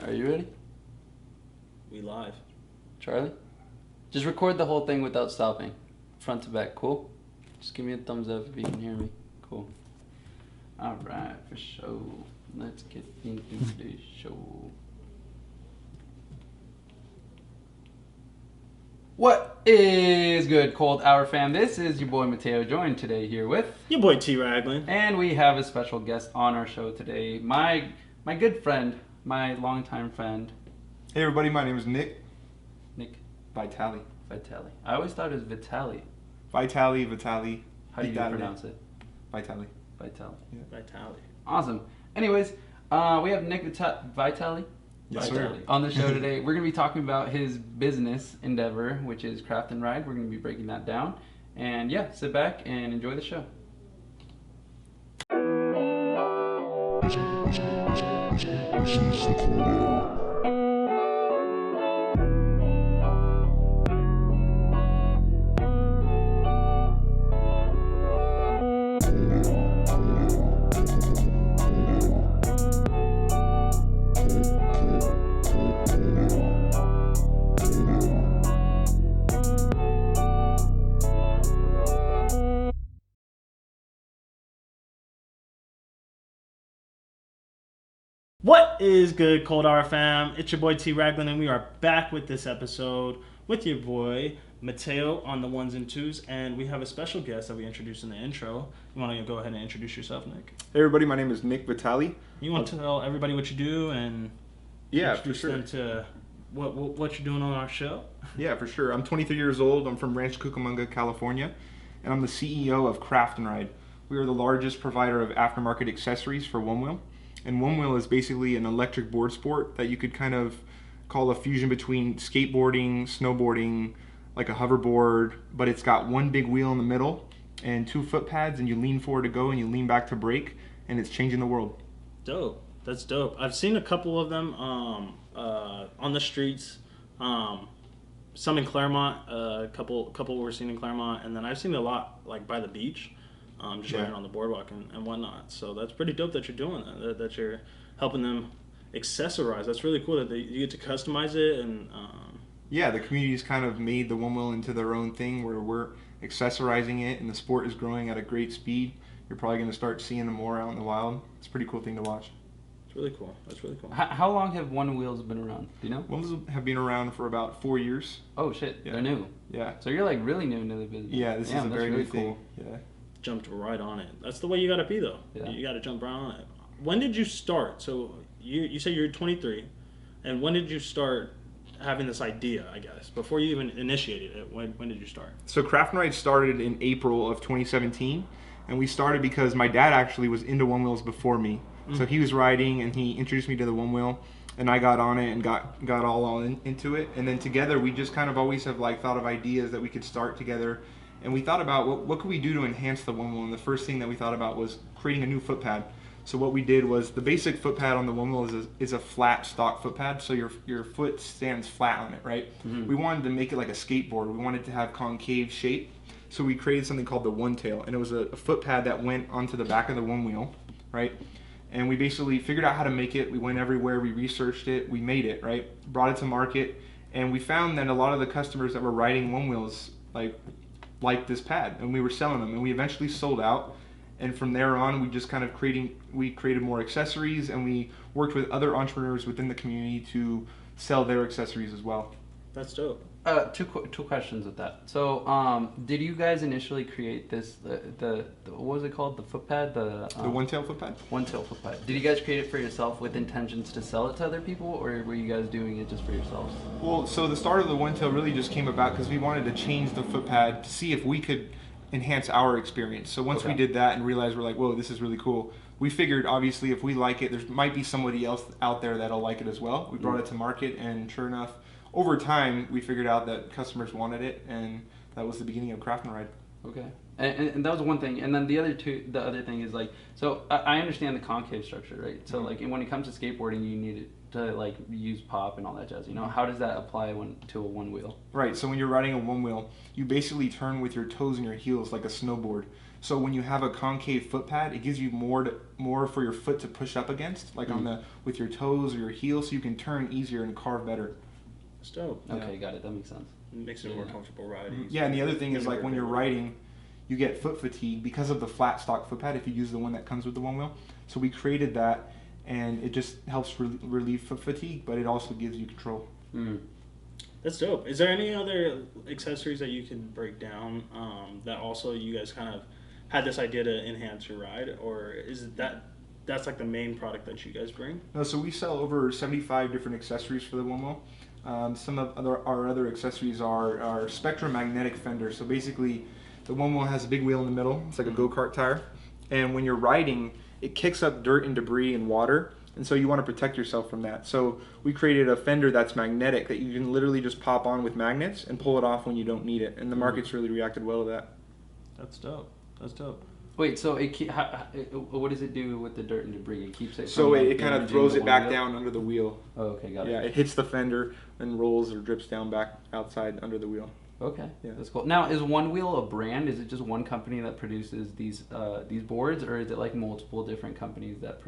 Are you ready? We live. Charlie? Just record the whole thing without stopping. Front to back, cool? Just give me a thumbs up if you can hear me. Cool. Alright, for sure. Let's get into the show. What is good, Cold Hour fam? This is your boy Mateo, joined today here with... Your boy T. Raglan. And we have a special guest on our show today. My good friend, my longtime friend. Hey everybody, my name is Nick. Nick Vitale. I always thought it was Vitale. Vitale. How do you pronounce it? Vitale. Vitale. Yeah. Vitale. Awesome. Anyways, we have Nick Vitale. Yes, Vitale sir. on the show today. We're going to be talking about his business endeavor, which is Craft and Ride. We're going to be breaking that down. And yeah, sit back and enjoy the show. What is good, Cold Hour fam? It's your boy T. Raglan, and we are back with this episode with your boy Mateo on the ones and twos, and we have a special guest that we introduced in the intro. You want to go ahead and introduce yourself, Nick? Hey everybody, my name is Nick Vitale. You want to tell everybody what you do and Yeah, for introduce sure. them to what you're doing on our show? Yeah, for sure. I'm 23 years old. I'm from Rancho Cucamonga, California, and I'm the CEO of Craft and Ride. We are the largest provider of aftermarket accessories for one wheel. And one wheel is basically an electric board sport that you could kind of call a fusion between skateboarding, snowboarding, like a hoverboard, but it's got one big wheel in the middle and two foot pads, and you lean forward to go and you lean back to brake, and it's changing the world. Dope. That's dope. I've seen a couple of them on the streets. Some in Claremont. A couple were seen in Claremont, and then I've seen a lot like by the beach. Just riding on the boardwalk and whatnot. So that's pretty dope that you're doing that. That you're helping them accessorize. That's really cool that you get to customize it and. Yeah, the community's kind of made the one wheel into their own thing where we're accessorizing it, and the sport is growing at a great speed. You're probably going to start seeing them more out in the wild. It's a pretty cool thing to watch. It's really cool. That's really cool. How long have one wheels been around? Do you know? One wheels have been around for about 4 years. Oh shit, Yeah. they're new. Yeah. So you're like really new into the business. Yeah, this is a very really new thing. Yeah. Jumped right on it. That's the way you gotta be though. Yeah. You gotta jump right on it. When did you start? So you say you're 23, and when did you start having this idea? I guess before you even initiated it. When did you start? So Craft and Ride started in April of 2017, and we started because my dad actually was into one wheels before me. So he was riding, and he introduced me to the one wheel, and I got on it and got all into it. And then together we just kind of always have like thought of ideas that we could start together. And we thought about what could we do to enhance the one wheel, and the first thing that we thought about was creating a new foot pad. So what we did was the basic foot pad on the one wheel is a flat stock foot pad, so your foot stands flat on it, right? Mm-hmm. We wanted to make it like a skateboard. We wanted to have concave shape, so we created something called the one tail, and it was a foot pad that went onto the back of the one wheel, right? And we basically figured out how to make it. We went everywhere, we researched it, we made it, right? Brought it to market, and we found that a lot of the customers that were riding one wheels like this pad, and we were selling them, and we eventually sold out. And from there on, we just kind of created more accessories, and we worked with other entrepreneurs within the community to sell their accessories as well. That's dope. Two questions with that. So, did you guys initially create this the what was it called, the foot pad, the one tail foot pad? One tail foot pad. Did you guys create it for yourself with intentions to sell it to other people, or were you guys doing it just for yourselves? Well, so the start of the one tail really just came about because we wanted to change the foot pad to see if we could enhance our experience. So once we did that and realized we're like, whoa, this is really cool, we figured obviously if we like it, there might be somebody else out there that'll like it as well. We brought it to market, and sure enough, over time we figured out that customers wanted it, and that was the beginning of Craft and Ride. Okay. And that was one thing, and then the other thing is like, so I understand the concave structure, right? So like, and when it comes to skateboarding, you need it to like use pop and all that jazz. You know, how does that apply to a one wheel? Right. So when you're riding a one wheel, you basically turn with your toes and your heels like a snowboard. So when you have a concave foot pad, it gives you more for your foot to push up against, like on with your toes or your heels, so you can turn easier and carve better. It's dope. Okay, got it. That makes sense. It makes it a more comfortable riding. Yeah, and the other thing is like when you're riding, you get foot fatigue because of the flat stock foot pad if you use the one that comes with the one wheel. So we created that, and it just helps relieve foot fatigue, but it also gives you control. That's dope. Is there any other accessories that you can break down that also you guys kind of had this idea to enhance your ride, or is it that's like the main product that you guys bring? No, so we sell over 75 different accessories for the one wheel. Some of our other accessories are our Spectrum magnetic fender. So basically, the one wheel has a big wheel in the middle. It's like a go-kart tire, and when you're riding, it kicks up dirt and debris and water. And so you want to protect yourself from that. So we created a fender that's magnetic that you can literally just pop on with magnets and pull it off when you don't need it. And the market's really reacted well to that. That's dope. That's dope. Wait, so what does it do with the dirt and debris? It keeps it. So from, it kind of throws it back wheel? down under the wheel. Oh, okay, got it. Yeah, it hits the fender and rolls or drips down back outside under the wheel. Okay, Yeah. that's cool. Now, is One Wheel a brand? Is it just one company that produces these boards, or is it like multiple different companies that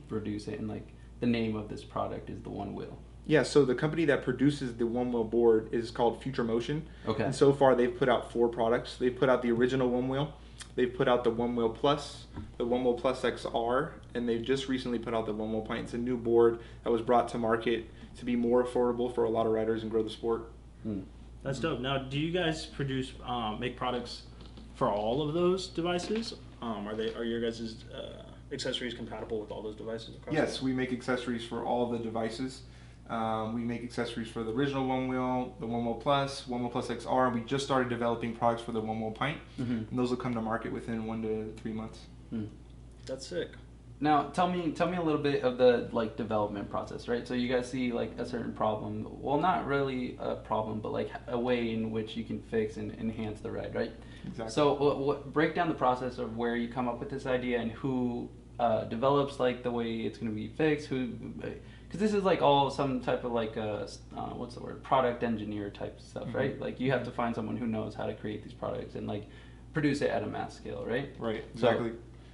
produce it, and like the name of this product is the One Wheel? Yeah, so the company that produces the one wheel board is called Future Motion. Okay. And so far they've put out 4 products. They've put out the original one wheel. They've put out the One Wheel Plus, the One Wheel Plus XR, and they've just recently put out the One Wheel Pint. It's a new board that was brought to market to be more affordable for a lot of riders and grow the sport. That's dope. Now, do you guys produce make products for all of those devices? Are your guys' accessories compatible with all those devices? Yes, we make accessories for all the devices. We make accessories for the original One Wheel, the One Wheel Plus XR, and we just started developing products for the One Wheel Pint, and those will come to market within 1 to 3 months. That's sick. Now, tell me a little bit of the like development process, right? So you guys see like a certain problem. Well, not really a problem, but like a way in which you can fix and enhance the ride, right? Exactly. So break down the process of where you come up with this idea and who develops like the way it's going to be fixed, because this is like all some type of like what's the word, product engineer type stuff, right? Like you have to find someone who knows how to create these products and like produce it at a mass scale, right? Right, exactly.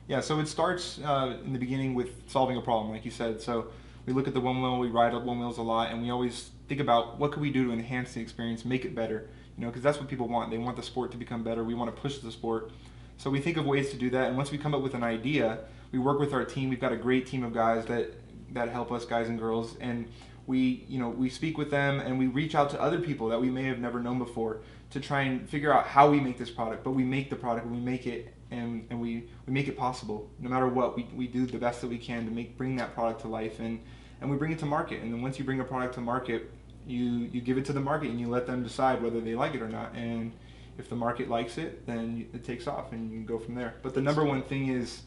Yeah, so it starts in the beginning with solving a problem, like you said. So we look at the one wheel, we ride one wheels a lot, and we always think about what could we do to enhance the experience, make it better, because that's what people want. They want the sport to become better. We want to push the sport. So we think of ways to do that, and once we come up with an idea, we work with our team. We've got a great team of guys that help us, guys and girls, and we speak with them, and we reach out to other people that we may have never known before to try and figure out how we make this product. But we make the product, we make it, and we make it possible. No matter what, we do the best that we can to bring that product to life, and we bring it to market. And then once you bring a product to market, you give it to the market and you let them decide whether they like it or not. And if the market likes it, then it takes off and you can go from there. But the number one thing is,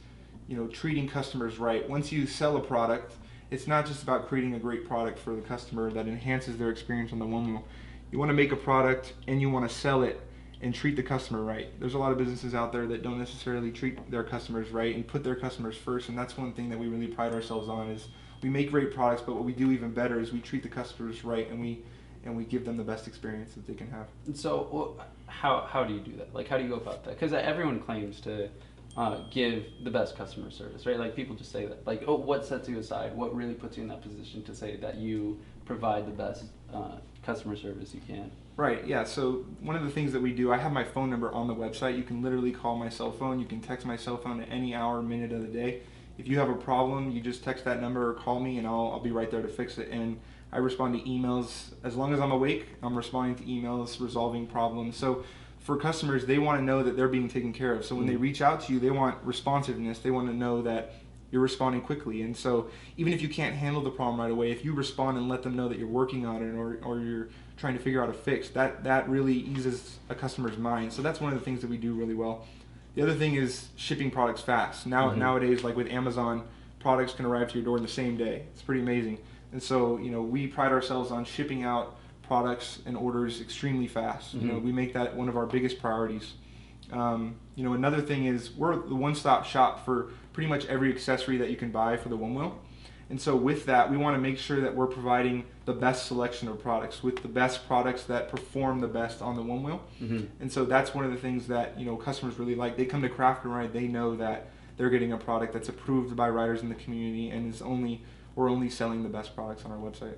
treating customers right. Once you sell a product, it's not just about creating a great product for the customer that enhances their experience on the one wheel. You want to make a product and you want to sell it and treat the customer right. There's a lot of businesses out there that don't necessarily treat their customers right and put their customers first, and that's one thing that we really pride ourselves on. Is we make great products, but what we do even better is we treat the customers right, and we give them the best experience that they can have. And so how do you do that? Like, how do you go about that? Because everyone claims to give the best customer service, right? Like, people just say that. Like, what sets you aside? What really puts you in that position to say that you provide the best customer service you can? Right, yeah. So one of the things that we do, I have my phone number on the website. You can literally call my cell phone. You can text my cell phone at any hour, minute of the day. If you have a problem, you just text that number or call me, and I'll be right there to fix it. And I respond to emails. As long as I'm awake, I'm responding to emails, resolving problems. So for customers, they want to know that they're being taken care of. So when they reach out to you, they want responsiveness. They want to know that you're responding quickly. And so even if you can't handle the problem right away, if you respond and let them know that you're working on it, or you're trying to figure out a fix, that really eases a customer's mind. So that's one of the things that we do really well. The other thing is shipping products fast. Nowadays, like with Amazon, products can arrive to your door in the same day. It's pretty amazing. And so, we pride ourselves on shipping out products and orders extremely fast. We make that one of our biggest priorities. Another thing is we're the one-stop shop for pretty much every accessory that you can buy for the one wheel. And so with that, we want to make sure that we're providing the best selection of products with the best products that perform the best on the one wheel. And so that's one of the things that, you know, customers really like. They come to Craft and Ride, they know that they're getting a product that's approved by riders in the community, and we're only selling the best products on our website.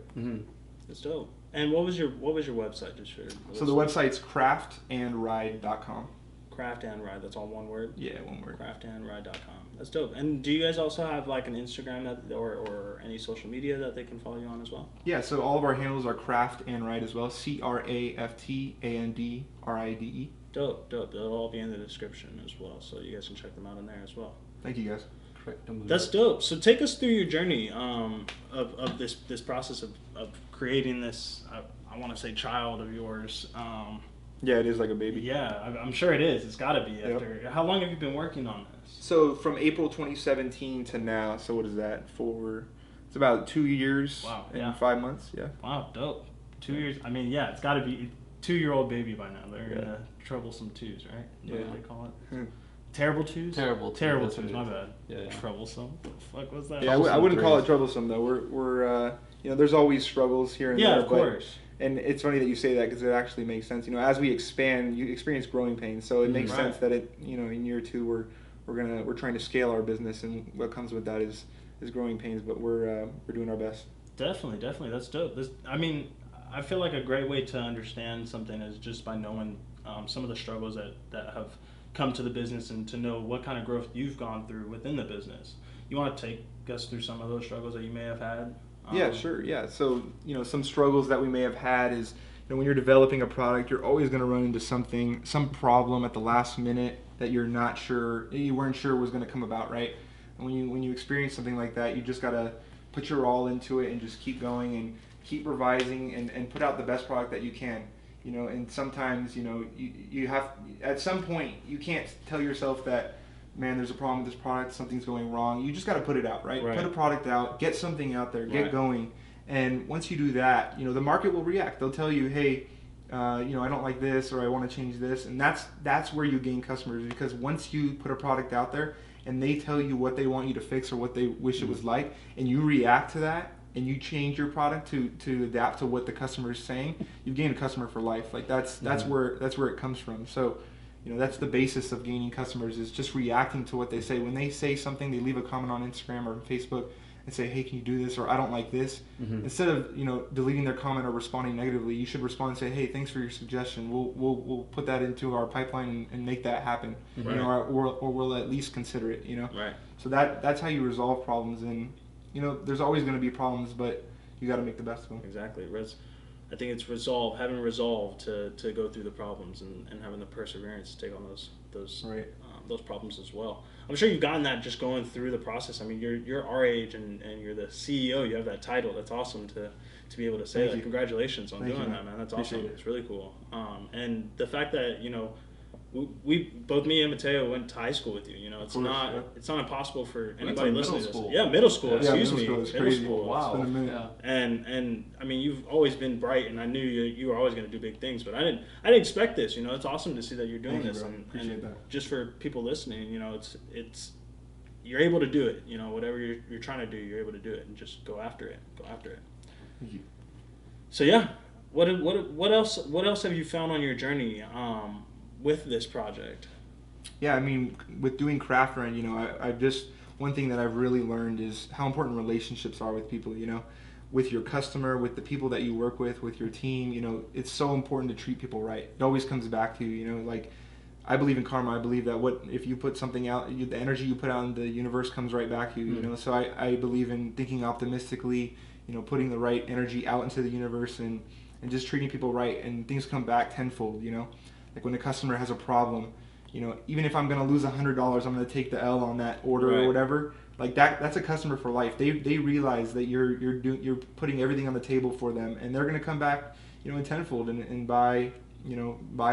That's dope. And what was your website? Just for so the website's craftandride.com. Craft and Ride. That's all one word. Yeah, one word. Craftandride.com. That's dope. And do you guys also have like an Instagram or any social media that they can follow you on as well? Yeah, so all of our handles are Craft and Ride as well. CraftandRide. Dope. They'll all be in the description as well, so you guys can check them out in there as well. Thank you, guys. That's dope. So take us through your journey of this process of creating this. I want to say child of yours. Yeah, it is like a baby. Yeah, I'm sure it is. It's got to be. After how long have you been working on this? So from April 2017 to now. So what is that? It's about 2 years. Wow. And 5 months. Yeah. Wow, dope. 2 years. I mean, yeah, it's got to be 2-year-old baby by now. They're in the troublesome twos, right? Yeah. What do they call it? Terrible twos? Terrible twos, my bad. Yeah. Troublesome. What the fuck was that? Yeah, I wouldn't call it troublesome though. We're you know, there's always struggles here and there. Yeah, of course. And it's funny that you say that because it actually makes sense. You know, as we expand, you experience growing pains, so it makes sense that it, you know, in year 2 we're trying to scale our business, and what comes with that is growing pains. But we're doing our best. Definitely, that's dope. I mean, I feel like a great way to understand something is just by knowing some of the struggles that have come to the business, and to know what kind of growth you've gone through within the business. You want to take us through some of those struggles that you may have had? Yeah, sure. Yeah. So, you know, some struggles that we may have had is, you know, when you're developing a product, you're always going to run into some problem at the last minute that you weren't sure was going to come about, right? And when you experience something like that, you just got to put your all into it and just keep going and keep revising and put out the best product that you can. You know, and sometimes, you know, you have, at some point, you can't tell yourself that, man, there's a problem with this product, something's going wrong. You just got to put it out, right? Put a product out, get something out there, get going. And once you do that, you know, the market will react. They'll tell you, hey, you know, I don't like this, or I want to change this. And that's where you gain customers, because once you put a product out there and they tell you what they want you to fix or what they wish it was like, and you react to that, and you change your product to adapt to what the customer is saying, you've gained a customer for life. Like that's where it comes from. So, you know, that's the basis of gaining customers, is just reacting to what they say. When they say something, they leave a comment on Instagram or Facebook and say, hey, can you do this, or I don't like this. Instead of, you know, deleting their comment or responding negatively, you should respond and say, hey, thanks for your suggestion. We'll put that into our pipeline and make that happen. You know, or we'll at least consider it. You know. Right. So that's how you resolve problems. And, you know, there's always going to be problems, but you got to make the best of them. Exactly. I think it's having resolve to go through the problems, and having the perseverance to take on those problems as well. I'm sure you've gotten that just going through the process. I mean, you're our age, and you're the CEO. You have that title. That's awesome to be able to say that. Congratulations on doing that, man. That's awesome. It's really cool. And the fact that, you know, we both, me and Mateo, went to high school with you. You know, it's not impossible for anybody listening to this. Yeah, middle school. Excuse me, middle school. Wow. Yeah. And I mean, you've always been bright, and I knew you were always going to do big things. But I didn't expect this. You know, it's awesome to see that you're doing this. Appreciate that. Just for people listening, you know, it's you're able to do it. You know, whatever you're trying to do, you're able to do it, and just go after it. Thank you. So yeah, what else have you found on your journey? With this project? Yeah, I mean, with doing Craft Run, you know, I just, one thing that I've really learned is how important relationships are with people, you know, with your customer, with the people that you work with your team. You know, it's so important to treat people right. It always comes back to you, you know, like, I believe in karma. I believe that if you put something out, the energy you put out in the universe comes right back to you, you know. So I believe in thinking optimistically, you know, putting the right energy out into the universe, and just treating people right, and things come back tenfold, you know. Like when a customer has a problem, you know, even if I'm going to lose $100, I'm going to take the L on that order or whatever. Like that's a customer for life. They realize that you're putting everything on the table for them, and they're going to come back, you know, in tenfold and buy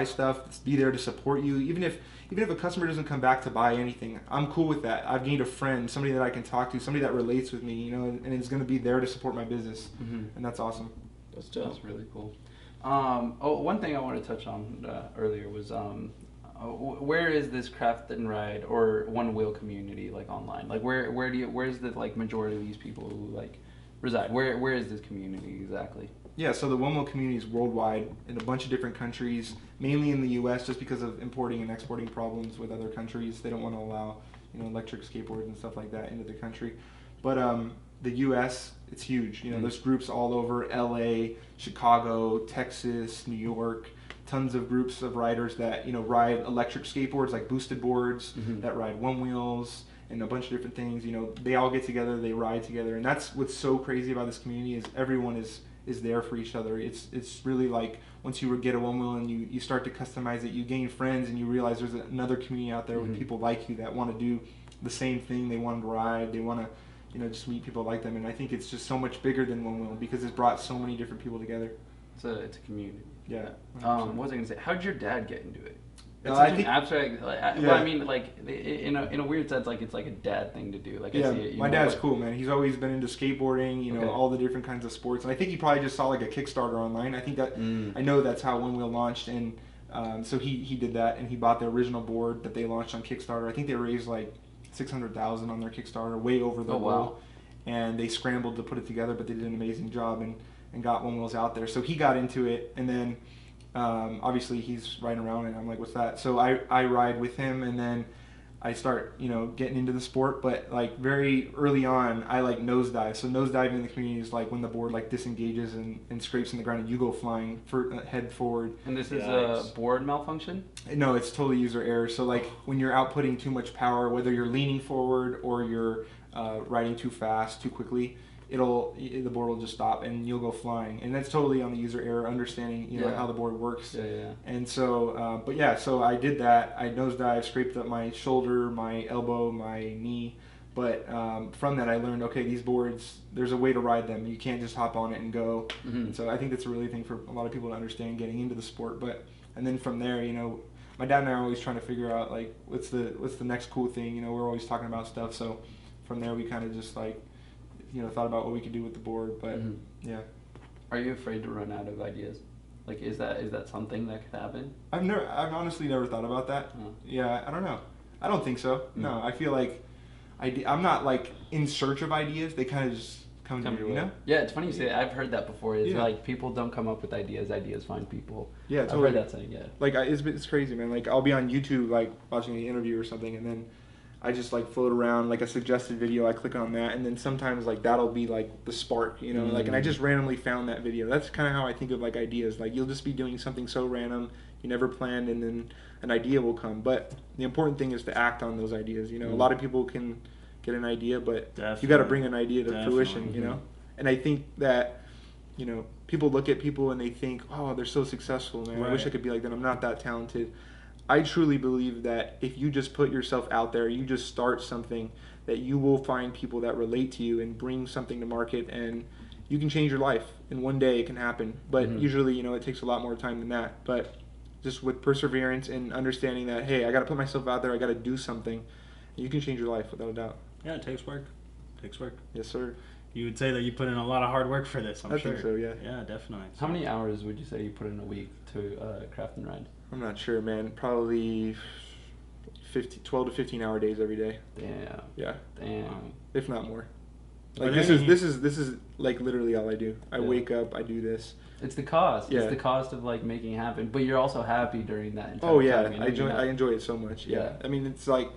stuff, be there to support you. Even if a customer doesn't come back to buy anything, I'm cool with that. I've gained a friend, somebody that I can talk to, somebody that relates with me, you know, and is going to be there to support my business, and that's awesome. That's really cool. One thing I wanted to touch on earlier was where is this craft and ride or one wheel community like online? Like where's the like majority of these people who like reside? Where is this community exactly? Yeah, so the one wheel community is worldwide in a bunch of different countries, mainly in the U.S. just because of importing and exporting problems with other countries. They don't want to allow electric skateboards and stuff like that into the country. But the U.S. it's huge. There's groups all over L.A., Chicago, Texas, New York. Tons of groups of riders that ride electric skateboards like boosted boards, that ride one wheels and a bunch of different things. They all get together, they ride together, and that's what's so crazy about this community is everyone is there for each other. It's really like once you get a one wheel and you start to customize it, you gain friends and you realize there's another community out there with people like you that want to do the same thing. They want to ride, they want to just meet people like them, and I think it's just so much bigger than one wheel because it's brought so many different people together. It's a community. Yeah. What was I gonna say? How did your dad get into it? It's I such think an abstract. Well, I mean, like in a weird sense, like it's like a dad thing to do. Like yeah, I see it, my dad's cool, man. He's always been into skateboarding, Okay. all the different kinds of sports, and I think he probably just saw like a Kickstarter online. I think that I know that's how One Wheel launched, and so he did that, and he bought the original board that they launched on Kickstarter. I think they raised like $600,000 on their Kickstarter, way over the goal, and they scrambled to put it together, but they did an amazing job and got One Wheels out there. So he got into it, and then obviously he's riding around, and I'm like, what's that? So I ride with him, and then I start, getting into the sport, but like very early on, I like nosedive. So nosediving in the community is like when the board like disengages and scrapes in the ground and you go flying head forward. And this is a board malfunction? No, it's totally user error. So like when you're outputting too much power, whether you're leaning forward or you're riding too fast, too quickly, the board will just stop and you'll go flying, and that's totally on the user error, understanding how the board works. Yeah. And so so I did that. I nosedived, scraped up my shoulder, my elbow, my knee, but from that I learned, okay, these boards, there's a way to ride them. You can't just hop on it and go. And so I think that's a really thing for a lot of people to understand getting into the sport. And then from there, my dad and I are always trying to figure out like what's the next cool thing. We're always talking about stuff. So from there we kind of just like thought about what we could do with the board, but yeah. Are you afraid to run out of ideas? Like, is that something that could happen? I've honestly never thought about that. Yeah, I don't know. I don't think so. No, I feel like I'm not like in search of ideas. They kind of just come to me, Yeah, it's funny you say that. I've heard that before. It's like people don't come up with ideas. Ideas find people. Yeah, totally. I've heard that saying. Yeah. Like it's crazy, man. Like I'll be on YouTube like watching an interview or something, and then I just like float around like a suggested video. I click on that, and then sometimes like that'll be like the spark, like, and I just randomly found that video. That's kind of how I think of like ideas. Like you'll just be doing something so random you never planned, and then an idea will come. But the important thing is to act on those ideas. A lot of people can get an idea, but you got to bring an idea to fruition. And I think that people look at people and they think, oh, they're so successful, man. I wish I could be like that. I'm not that talented. I truly believe that if you just put yourself out there, you just start something, that you will find people that relate to you and bring something to market, and you can change your life. In one day it can happen. But usually, it takes a lot more time than that. But just with perseverance and understanding that, hey, I got to put myself out there, I got to do something, you can change your life without a doubt. Yeah, it takes work. Yes, sir. You would say that you put in a lot of hard work for this, I'm sure. I think so, yeah. Yeah, definitely. How many hours would you say you put in a week to craft and ride? I'm not sure, man. Probably 12 to 15 hour days every day. Damn. Yeah. Damn. If not more. Like this is like literally all I do. I wake up, I do this. It's the cost. Yeah. It's the cost of like making it happen. But you're also happy during that entire time. I enjoy it so much. Yeah. I mean, it's like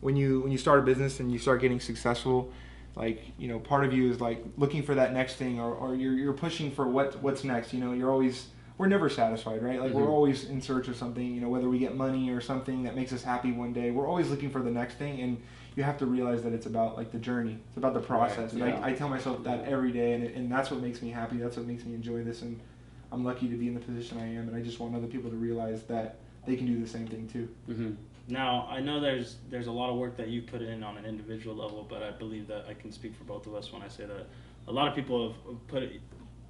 when you start a business and you start getting successful, like, part of you is like looking for that next thing, or you're pushing for what's next. We're never satisfied, right? Like we're always in search of something, whether we get money or something that makes us happy one day, we're always looking for the next thing. And you have to realize that it's about like the journey. It's about the process. Right. And I tell myself that every day, and that's what makes me happy. That's what makes me enjoy this. And I'm lucky to be in the position I am. And I just want other people to realize that they can do the same thing too. Now, I know there's a lot of work that you put in on an individual level, but I believe that I can speak for both of us when I say that a lot of people have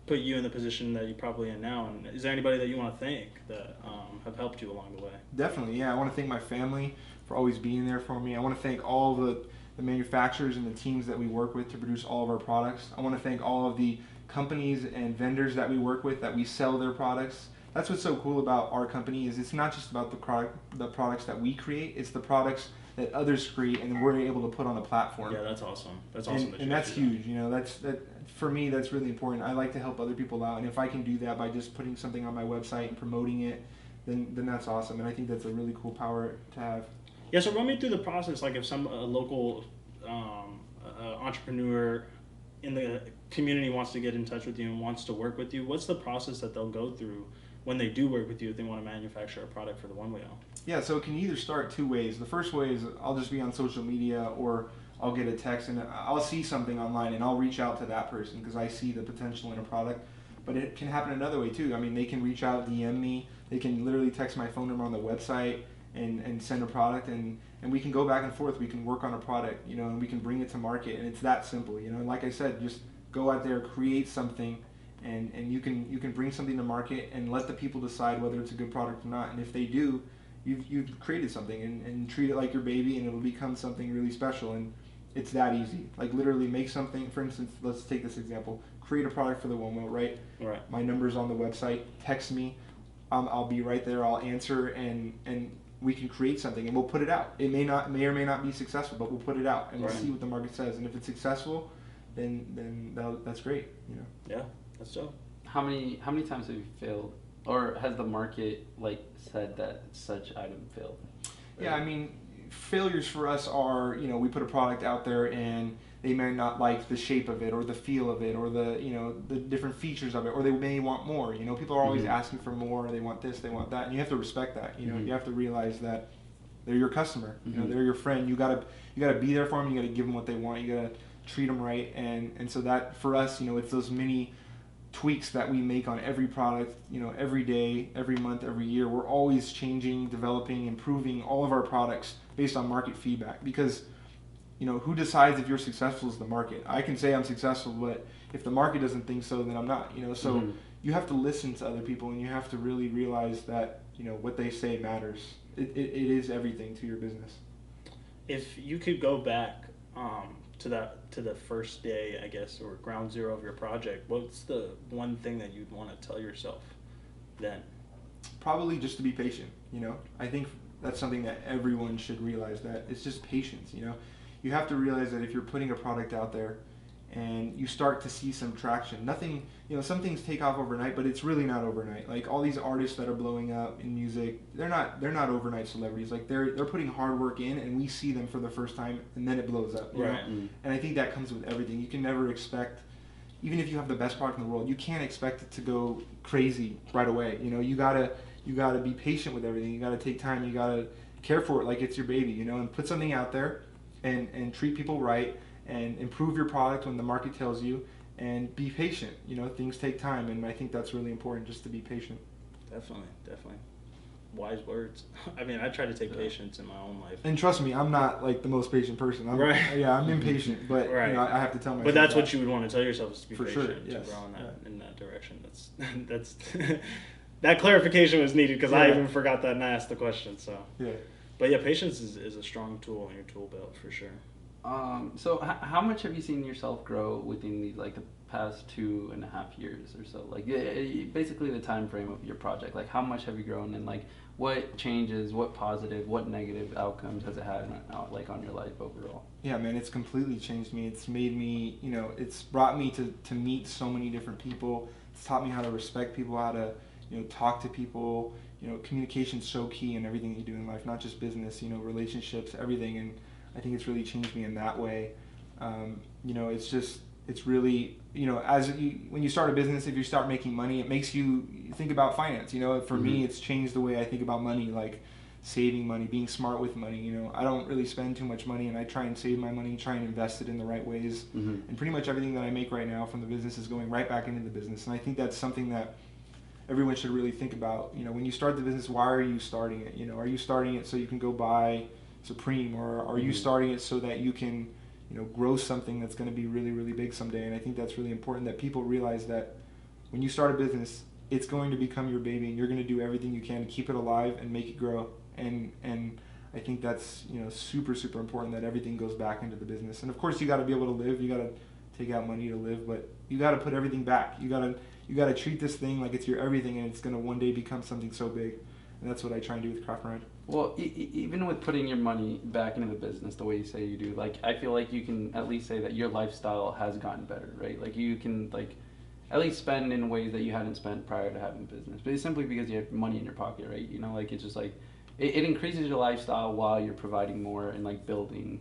put you in the position that you're probably in now. And is there anybody that you want to thank that have helped you along the way? Definitely, yeah. I want to thank my family for always being there for me. I want to thank all the manufacturers and the teams that we work with to produce all of our products. I want to thank all of the companies and vendors that we work with, that we sell their products, that's what's so cool about our company is it's not just about the products that we create, it's the products that others create and we're able to put on a platform. Yeah, that's awesome. That's awesome. And that's huge. You know, that for me, that's really important. I like to help other people out, and if I can do that by just putting something on my website and promoting it, then that's awesome. And I think that's a really cool power to have. Yeah. So run me through the process. Like if some local entrepreneur in the community wants to get in touch with you and wants to work with you, what's the process that they'll go through when they do work with you if they want to manufacture a product for the One Wheel? Yeah, so it can either start two ways. The first way is I'll just be on social media, or I'll get a text and I'll see something online and I'll reach out to that person because I see the potential in a product. But it can happen another way too. I mean, they can reach out, DM me. They can literally text my phone number on the website and send a product, and we can go back and forth. We can work on a product, you know, and we can bring it to market, and it's that simple, you know. And like I said, just go out there, create something, and you can bring something to market and let the people decide whether it's a good product or not. And if they do, you've created something, and treat it like your baby, and it'll become something really special. And it's that easy. Like literally make something. For instance, let's take this example. Create a product for the One Wheel, right? Right. My number's on the website. Text me. I'll be right there. I'll answer, and we can create something, and we'll put it out. It may or may not be successful, but we'll put it out, and we'll see what the market says. And if it's successful, then that's great. You know. Yeah, that's dope. How many times have you failed, or has the market like said that such item failed? Yeah, I mean, failures for us are, you know, we put a product out there and they may not like the shape of it or the feel of it or the, you know, the different features of it, or they may want more. You know, people are always asking for more. They want this, they want that, and you have to respect that. You know, you have to realize that they're your customer. You know, they're your friend. You gotta be there for them. You gotta give them what they want. You gotta treat them right. And so that for us, you know, it's those mini tweaks that we make on every product, you know, every day, every month, every year. We're always changing, developing, improving all of our products based on market feedback, because, you know, who decides if you're successful is the market. I can say I'm successful, but if the market doesn't think so, then I'm not, you know. So you have to listen to other people, and you have to really realize that, you know, what they say matters. It is everything to your business. If you could go back to the first day, I guess, or ground zero of your project, what's the one thing that you'd want to tell yourself then? Probably just to be patient, you know. I think that's something that everyone should realize, that it's just patience, you know. You have to realize that if you're putting a product out there and you start to see some traction, nothing, you know, some things take off overnight, but it's really not overnight. Like all these artists that are blowing up in music, they're not overnight celebrities. Like they're putting hard work in, and we see them for the first time, and then it blows up. You know? And I think that comes with everything. You can never expect, even if you have the best product in the world, you can't expect it to go crazy right away. You know, you gotta be patient with everything. You gotta take time. You gotta care for it like it's your baby. You know, and put something out there, and treat people right, and improve your product when the market tells you, and be patient. You know, things take time, and I think that's really important, just to be patient. Definitely. Wise words. I mean, I try to take patience in my own life. And trust me, I'm not like the most patient person. Yeah, I'm impatient, but you know, I have to tell myself. But that's what you would want to tell yourself, is to be for patient, sure, yes. to grow in that direction. That's that clarification was needed, because I even forgot that and I asked the question. So yeah. But yeah, patience is a strong tool in your tool belt for sure. So how much have you seen yourself grow within the past 2.5 years or so? Like basically the time frame of your project. Like how much have you grown, and like what changes, what positive, what negative outcomes has it had on your life overall? Yeah, man, it's completely changed me. It's made me, you know, it's brought me to meet so many different people. It's taught me how to respect people, how to, you know, talk to people. You know, communication's so key in everything you do in life, not just business, you know, relationships, everything. And I think it's really changed me in that way. You know, it's really, you know, when you start a business, if you start making money, it makes you think about finance. You know, for me, it's changed the way I think about money, like saving money, being smart with money. You know, I don't really spend too much money, and I try and save my money, try and invest it in the right ways. And pretty much everything that I make right now from the business is going right back into the business. And I think that's something that everyone should really think about. You know, when you start the business, why are you starting it? You know, are you starting it so you can go buy Supreme, or are you starting it so that you can, you know, grow something that's going to be really, really big someday? And I think that's really important, that people realize that when you start a business, it's going to become your baby, and you're going to do everything you can to keep it alive and make it grow. And I think that's, you know, super, super important, that everything goes back into the business. And of course, you got to be able to live. You got to take out money to live, but you got to put everything back. You got to treat this thing like it's your everything, and it's gonna one day become something so big. And that's what I try and do with Craft and Ride. Well, even with putting your money back into the business the way you say you do, like, I feel like you can at least say that your lifestyle has gotten better, right? Like, you can, like, at least spend in ways that you hadn't spent prior to having a business. But it's simply because you have money in your pocket, right? You know, like, it's just like, it increases your lifestyle while you're providing more and, like, building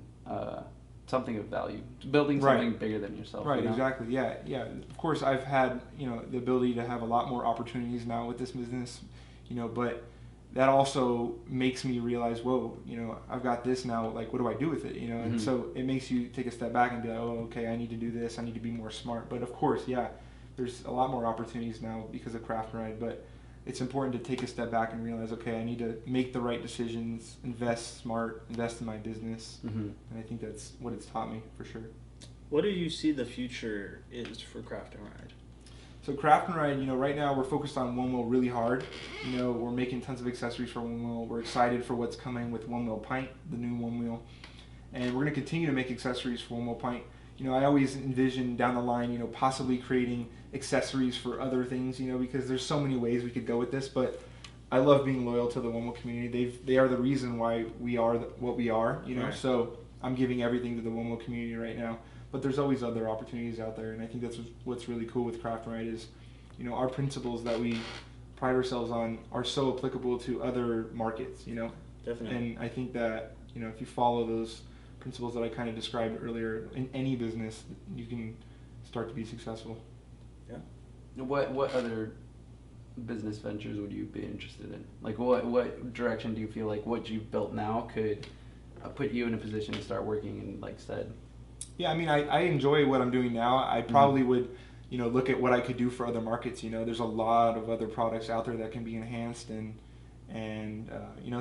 something of value, building something bigger than yourself. Right, you know? exactly. Yeah, yeah. Of course, I've had, the ability to have a lot more opportunities now with this business, but that also makes me realize, whoa, I've got this now, like, what do I do with it, And so it makes you take a step back and be like, oh, okay, I need to do this, I need to be more smart. But of course, yeah, there's a lot more opportunities now because of Craft and Ride, but it's important to take a step back and realize, okay, I need to make the right decisions, invest smart, invest in my business, and I think that's what it's taught me, for sure. What do you see the future is for Craft and Ride? So Craft and Ride, right now we're focused on One Wheel really hard. We're making tons of accessories for One Wheel. We're excited for what's coming with One Wheel Pint, the new One Wheel. And we're going to continue to make accessories for One Wheel Pint. I always envision down the line, possibly creating accessories for other things, because there's so many ways we could go with this. But I love being loyal to the One Wheel community. They are the reason why we are what we are, Right. So I'm giving everything to the One Wheel community right now. But there's always other opportunities out there, and I think that's what's really cool with Craft and Ride is, our principles that we pride ourselves on are so applicable to other markets, Definitely. And I think that, if you follow those principles that I kind of described earlier in any business, you can start to be successful. Yeah. What other business ventures would you be interested in? Like, what direction do you feel like what you've built now could put you in a position to start working in, like, said? Yeah, I mean, I enjoy what I'm doing now. I probably would, look at what I could do for other markets. There's a lot of other products out there that can be enhanced, and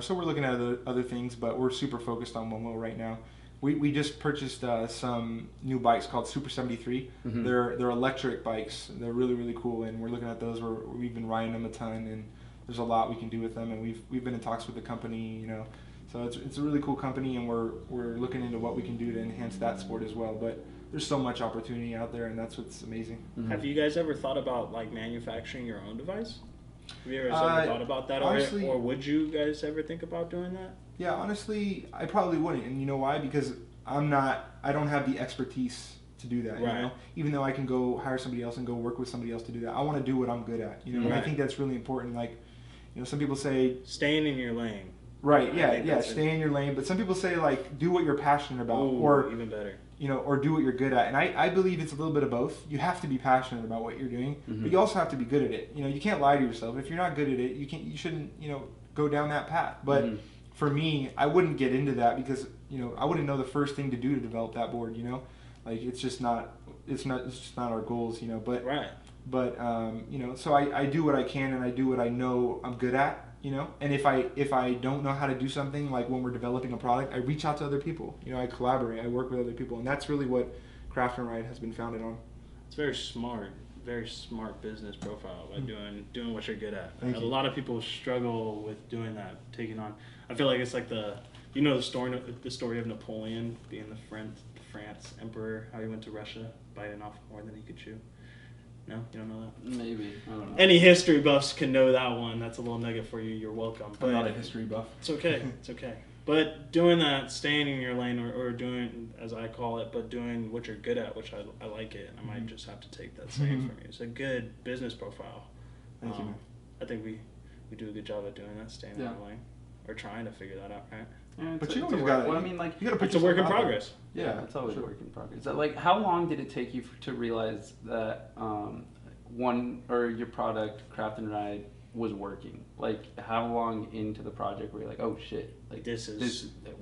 so we're looking at other things, but we're super focused on One Wheel right now. We just purchased some new bikes called Super 73. They're electric bikes. They're really, really cool, and we're looking at those. We've been riding them a ton, and there's a lot we can do with them, and we've been in talks with the company, So it's a really cool company, and we're looking into what we can do to enhance that sport as well. But there's so much opportunity out there, and that's what's amazing. Have you guys ever thought about, like, manufacturing your own device? Have you ever thought about that, honestly, or would you guys ever think about doing that? Yeah, honestly, I probably wouldn't, and you know why? Because I don't have the expertise to do that. Right. Even though I can go hire somebody else and go work with somebody else to do that, I want to do what I'm good at. And I think that's really important. Like, some people say staying in your lane. Right, yeah, stay in your lane. But some people say, like, do what you're passionate about. Ooh, or even better. Or do what you're good at. And I believe it's a little bit of both. You have to be passionate about what you're doing, but you also have to be good at it. You can't lie to yourself. If you're not good at it, you shouldn't, go down that path. But for me, I wouldn't get into that because, I wouldn't know the first thing to do to develop that board, Like, it's just not our goals, but Right. But so I do what I can, and I do what I know I'm good at. And if I don't know how to do something, like when we're developing a product, I reach out to other people. I collaborate, I work with other people, and that's really what Craft and Ride has been founded on. It's very smart business profile by doing what you're good at. Thank A you. lot of people struggle with doing that, taking on. I feel like it's like the story of Napoleon being the France emperor, how he went to Russia, biting off more than he could chew. No, you don't know that? Maybe. I don't know. Any history buffs can know that one. That's a little nugget for you. You're welcome. I'm not a history buff. It's okay. It's okay. But doing that, staying in your lane, or doing, as I call it, but doing what you're good at, which I like it. I might just have to take that saying from you. It's a good business profile. Thank you, man. I think we do a good job at doing that, staying in our lane, or trying to figure that out, right? Yeah, But it's you a always work- got to. well, I mean, like, you got to put It's a work in yourself out there. progress. Yeah, it's always sure. a work in progress. Like, how long did it take you to realize that your product, Craft and Ride, was working? Like, how long into the project were you like, oh shit, like This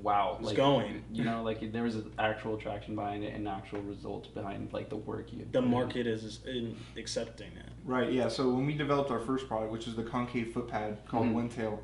wow, it's like, going. Like there was actual traction behind it and actual results behind, like, the work you. The market is accepting it. Right, yeah. So when we developed our first product, which is the concave foot pad called One Tail,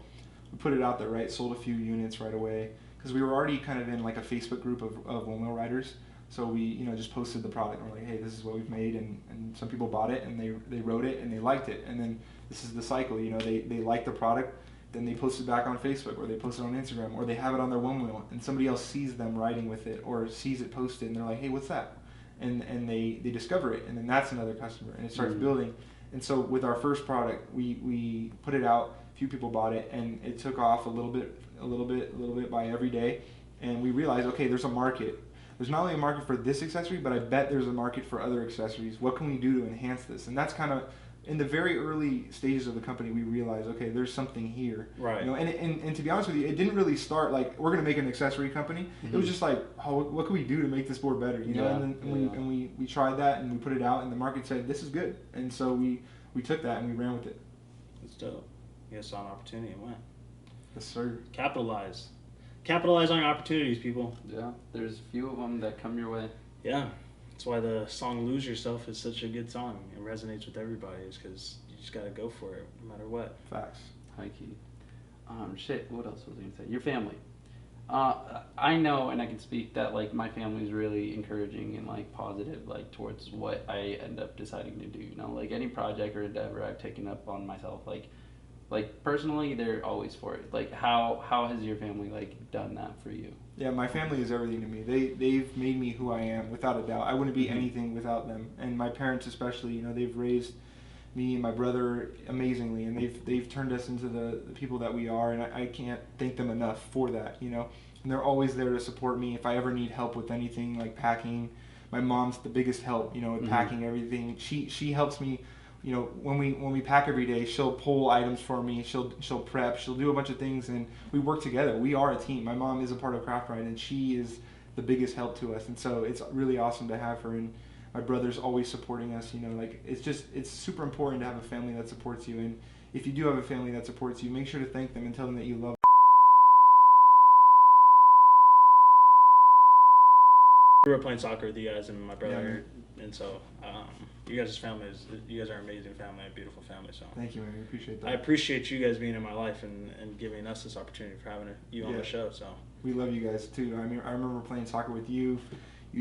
we put it out there, right? Sold a few units right away because we were already kind of in like a Facebook group of One Wheel riders. So we, just posted the product. And we're like, hey, this is what we've made, and some people bought it and they wrote it and they liked it. And then this is the cycle. They like the product, then they post it back on Facebook, or they post it on Instagram, or they have it on their One Wheel, and somebody else sees them riding with it or sees it posted, and they're like, hey, what's that? and they discover it, and then that's another customer, and it starts building. And so with our first product, we put it out, a few people bought it, and it took off a little bit by every day, and we realized, okay, there's a market. There's not only a market for this accessory, but I bet there's a market for other accessories. What can we do to enhance this? And that's kind of in the very early stages of the company. We realized, okay, there's something here, right? You know, and to be honest with you, it didn't really start like we're gonna make an accessory company. It was just like, what can we do to make this board better? You know, and we tried that and we put it out, and the market said this is good, and so we took that and we ran with it. That's dope. You guys saw an opportunity and went. Yes, sir. Capitalize on opportunities, people. Yeah, there's a few of them that come your way. Yeah, that's why the song "Lose Yourself" is such a good song. It resonates with everybody, is because you just gotta go for it, no matter what. Facts. High key. Shit. What else was I gonna say? Your family. I know, and I can speak that like my family is really encouraging and like positive, like towards what I end up deciding to do. You know, like any project or endeavor I've taken up on myself, like personally, they're always for it. Like how has your family like done that for you? Yeah, my family is everything to me. They've made me who I am, without a doubt. I wouldn't be anything without them. And my parents especially, you know, they've raised me and my brother amazingly, and they've turned us into the people that we are, and I can't thank them enough for that, you know. And they're always there to support me if I ever need help with anything like packing. My mom's the biggest help, you know, with packing everything. She helps me. You know, when we pack every day, she'll pull items for me. She'll prep. She'll do a bunch of things, and we work together. We are a team. My mom is a part of Craft Ride, and she is the biggest help to us. And so it's really awesome to have her. And my brother's always supporting us. You know, like it's super important to have a family that supports you. And if you do have a family that supports you, make sure to thank them and tell them that you love them. I grew up playing soccer with you guys and my brother, and so you guys' family you guys are an amazing family, a beautiful family. So thank you, man. We appreciate that. I appreciate you guys being in my life and giving us this opportunity for having you on the show. So we love you guys too. I mean, I remember playing soccer with you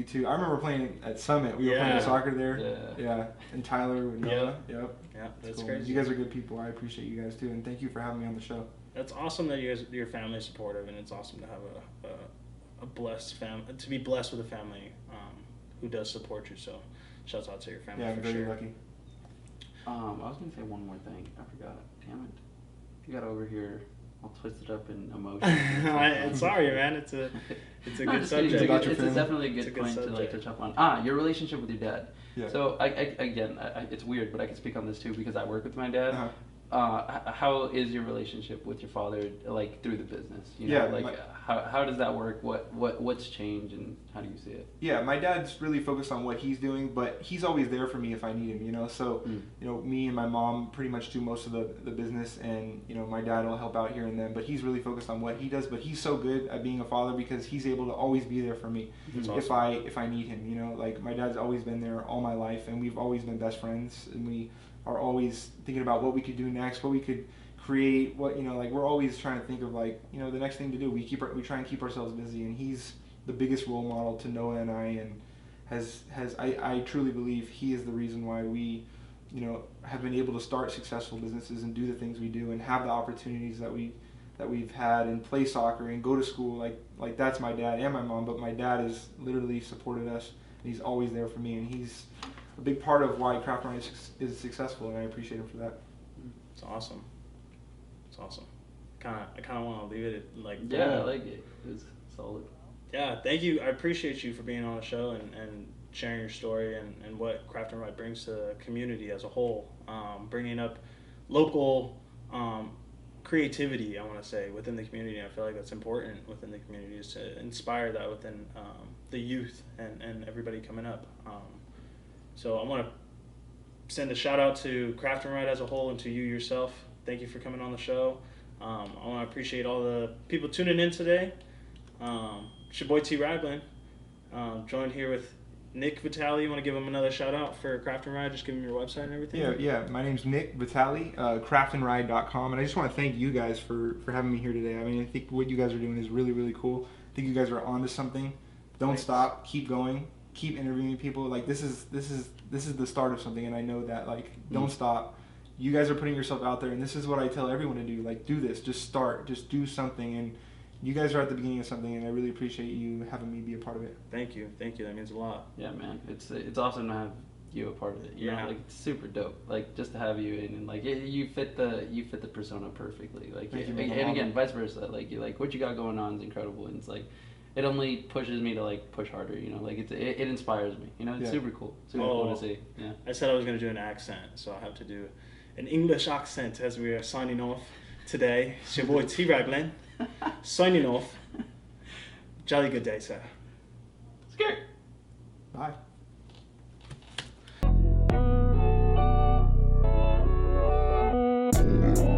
too. I remember playing at Summit. We were playing soccer there. Yeah. And Tyler and Noah. Yep. Yeah, that's cool. crazy. You guys are good people. I appreciate you guys too, and thank you for having me on the show. That's awesome that your family is supportive, and it's awesome to have a blessed family, to be blessed with a family who does support you. So, shouts out to your family. Yeah, I'm very lucky. I was gonna say one more thing. I forgot. Damn it! You got over here all twisted up in emotion. Sorry, man. It's a good subject. It's definitely a good point to like touch up on. Your relationship with your dad. Yeah. So again, it's weird, but I can speak on this too because I work with my dad. Uh-huh. How is your relationship with your father like through the business? You know, Yeah, like how does that work? What's changed and how do you see it? Yeah, my dad's really focused on what he's doing, but he's always there for me if I need him, you know. So, you know, me and my mom pretty much do most of the business, and you know, my dad will help out here and then, but he's really focused on what he does. But he's so good at being a father because he's able to always be there for me if I need him, you know. Like my dad's always been there all my life, and we've always been best friends, and we are always thinking about what we could do next, what we could create, what, you know, like we're always trying to think of like, you know, the next thing to do. We try and keep ourselves busy, and he's the biggest role model to Noah and I, and I truly believe he is the reason why we, you know, have been able to start successful businesses and do the things we do and have the opportunities that we've had and play soccer and go to school. Like that's my dad and my mom, but my dad has literally supported us, and he's always there for me, and he's a big part of why Craft Run is successful, and I appreciate him for that. It's awesome. It's awesome. I kind of want to leave it like I like it. It's solid. Yeah, thank you. I appreciate you for being on the show and sharing your story and what Craft and Ride brings to the community as a whole. Bringing up local creativity, I want to say, within the community. I feel like that's important within the community, is to inspire that within the youth and everybody coming up. So I want to send a shout out to Craft and Ride as a whole and to you yourself. Thank you for coming on the show. I want to appreciate all the people tuning in today. It's your boy T. Ragland, joined here with Nick Vitale. You want to give him another shout out for Craft and Ride? Just give him your website and everything. Yeah. My name's Nick Vitale, craftandride.com, and I just want to thank you guys for having me here today. I mean, I think what you guys are doing is really, really cool. I think you guys are onto something. Don't stop. Keep going. Keep interviewing people. Like this is the start of something, and I know that. Like, don't stop. You guys are putting yourself out there, and this is what I tell everyone to do. Like, do this. Just start. Just do something, and you guys are at the beginning of something, and I really appreciate you having me be a part of it. Thank you. That means a lot. Yeah, man. It's awesome to have you a part of it. You know, like it's super dope. Like just to have you in, and like you fit the persona perfectly. Like Thank you, and again, vice versa. Like you like what you got going on is incredible, and it's like it only pushes me to like push harder. You know, like it inspires me. You know, it's super cool. Super cool to see. Yeah. I said I was gonna do an accent, so I have to do an English accent as we are signing off today. It's your boy T Raglan signing off. Jolly good day, sir. Scary. Bye. Yeah.